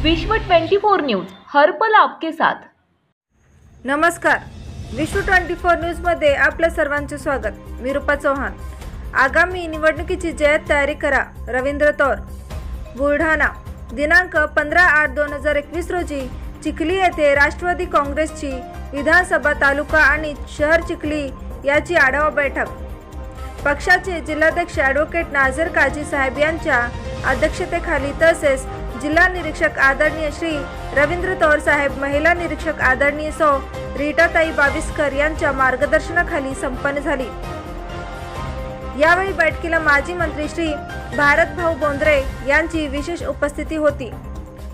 विश्व 24 न्यूज हर पल आपके साथ। नमस्कार, विश्व 24 न्यूज मध्ये आपल्या सर्वांचे स्वागत। मी रूपा चौहान। आगामी निवडणुकीची जय्यत तयारी करा, रवींद्र तौर। बुलढाणा दिनांक 15/8/2021 रोजी चिखली येथे राष्ट्रवादी काँग्रेसची विधानसभा तालुका आणि शहर चिखली याची आढावा बैठक पक्षाचे जिल्हाध्यक्ष ॲडव्होकेट नाझर काझी साहेब यांच्या अध्यक्षतेखाली तसेच जिल्हा निरीक्षक आदरणीय श्री रवींद्र तौर साहेब, महिला निरीक्षक आदरणीय सौ रीटाताई बाविस्कर यांच्या मार्गदर्शनाखाली संपन्न झाली। यावेळी बैठकीला माजी मंत्री श्री भारतभाऊ बोंद्रे यांची विशेष उपस्थिती होती।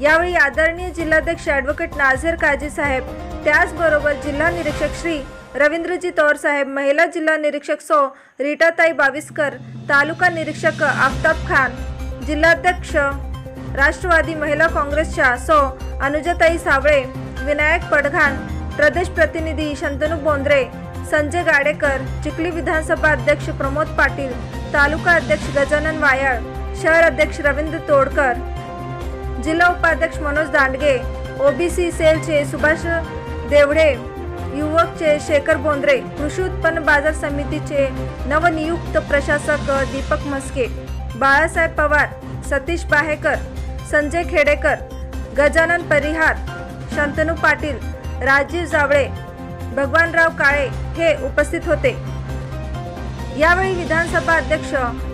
यावेळी आदरणीय जिल्हाध्यक्ष ॲडव्होकेट नाझर काझी साहेब, त्याचबरोबर जिल्हा निरीक्षक श्री रवींद्रजी तौर साहेब, महिला जिल्हा निरीक्षक सौ रीटाताई बाविस्कर, तालुका निरीक्षक आफताब खान, जिल्हाध्यक्ष राष्ट्रवादी महिला काँग्रेसच्या सौ अनुजाताई सावळे, विनायक पडघाण, प्रदेश प्रतिनिधी शंतनू बोंद्रे, संजय गाडेकर, चिखली विधानसभा अध्यक्ष प्रमोद पाटील, तालुका अध्यक्ष गजानन वायाळ, शहर अध्यक्ष रवींद्र तोडकर, जिल्हा उपाध्यक्ष मनोज दांडगे, ओबीसी सेलचे सुभाष देवडे, युवकचे शेखर बोंद्रे, कृषी उत्पन्न बाजार समितीचे नवनियुक्त प्रशासक दीपक म्हस्के, बाळासाहेब पवार, सतीश बाहेकर, संजय खेडेकर, गजानन परिहार, शंतनू पाटील, राजीव जावळे, भगवानराव काळे हे उपस्थित होते। यावेळी विधानसभा अध्यक्ष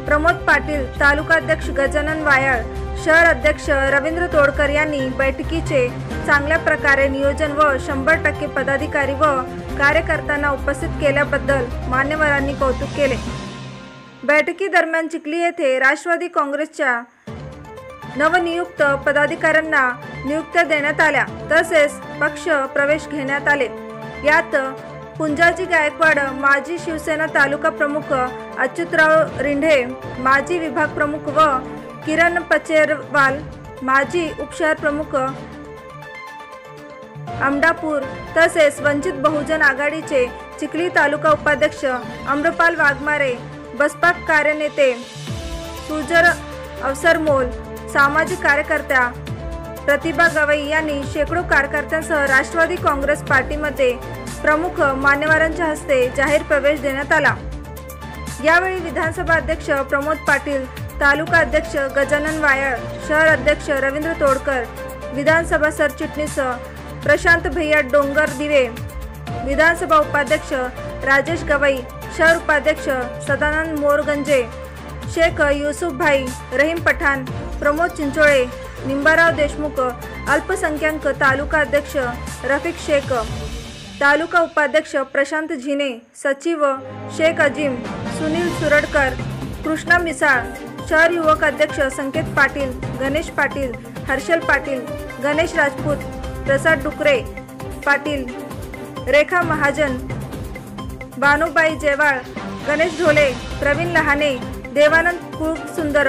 प्रमोद पाटील, तालुका अध्यक्ष गजानन वायाळ, शहर अध्यक्ष रवींद्र तोडकर यांनी बैठकीचे चांगल्या प्रकारे नियोजन व 100% पदाधिकारी व कार्यकर्त्यांना उपस्थित केल्याबद्दल मान्यवरांनी कौतुक केले। बैठकीदरम्यान चिखली येथे राष्ट्रवादी काँग्रेसच्या नवनियुक्त पदाधिकाऱ्यांना नियुक्त्या देण्यात आल्या तसेच पक्ष प्रवेश घेण्यात आले। यात पुंजाजी गायकवाड, माजी शिवसेना तालुका प्रमुख अच्युतराव रिंढे, माजी विभाग प्रमुख व किरण पचेरवाल, माजी उपशहर प्रमुख आमडापूर तसेच वंचित बहुजन आघाडीचे चिखली तालुका उपाध्यक्ष अम्रपाल वाघमारे, बसपा कार्यनेते सुजर अवसरमोल, सामाजिक कार्यकर्त्या प्रतिभा गवई यांनी शेकडो कार्यकर्त्यांसह राष्ट्रवादी काँग्रेस पार्टीमध्ये प्रमुख मान्यवरांच्या हस्ते जाहीर प्रवेश देण्यात आला। यावेळी विधानसभा अध्यक्ष प्रमोद पाटील, तालुका अध्यक्ष गजानन वायाळ, शहर अध्यक्ष रवींद्र तोडकर, विधानसभा सरचिटणीस प्रशांत भैया डोंगर दिवे, विधानसभा उपाध्यक्ष राजेश गवई, शहर उपाध्यक्ष सदानंद मोरगंजे, शेख युसुफ भाई, रहीम पठाण, प्रमोद चिंचोळे, निंबाराव देशमुख, अल्पसंख्याक तालुका अध्यक्ष रफिक शेख, तालुका उपाध्यक्ष प्रशांत झिने, सचिव शेख अजीम, सुनील सुरडकर, कृष्णा मिसाळ, शहर युवक अध्यक्ष संकेत पाटील, गणेश पाटील, हर्षल पाटील, गणेश राजपूत, प्रसाद डुकरे पाटील, रेखा महाजन, बानुबाई जेवाळ, गणेश ढोले, प्रवीण लहाने, देवानंद कुळसुंदर,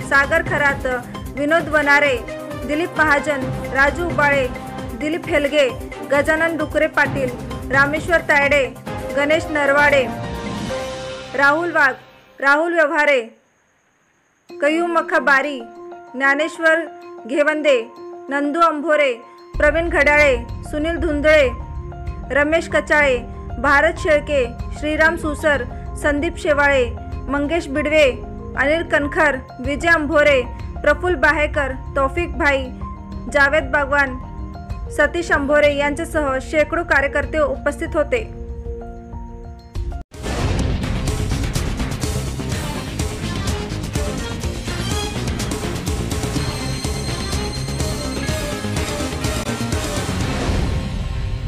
सागर खरात, विनोद वनारे, दिलीप महाजन, राजू उबाळे, दिलीप हेलगे, गजानन डुकरे पाटील, रामेश्वर तायडे, गणेश नरवाडे, राहुल वाघ, राहुल व्यवहारे, कयूम मखाबारी, ज्ञानेश्वर घेवंदे, नंदू अंभोरे, प्रवीण घड्याळे, सुनील धुंदळे, रमेश कचाळे, भारत शेळके, श्रीराम सुसर, संदीप शेवाळे, मंगेश बिडवे, अनिल कनखर, विजय अंभोरे, प्रफुल्ल बाहेकर, तौफिक भाई, जावेद बागवान, सतीश अंभोरे यांच्यासह शेकडो कार्यकर्ते उपस्थित होते।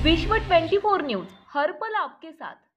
विश्व 24 न्यूज हर पल आपके साथ।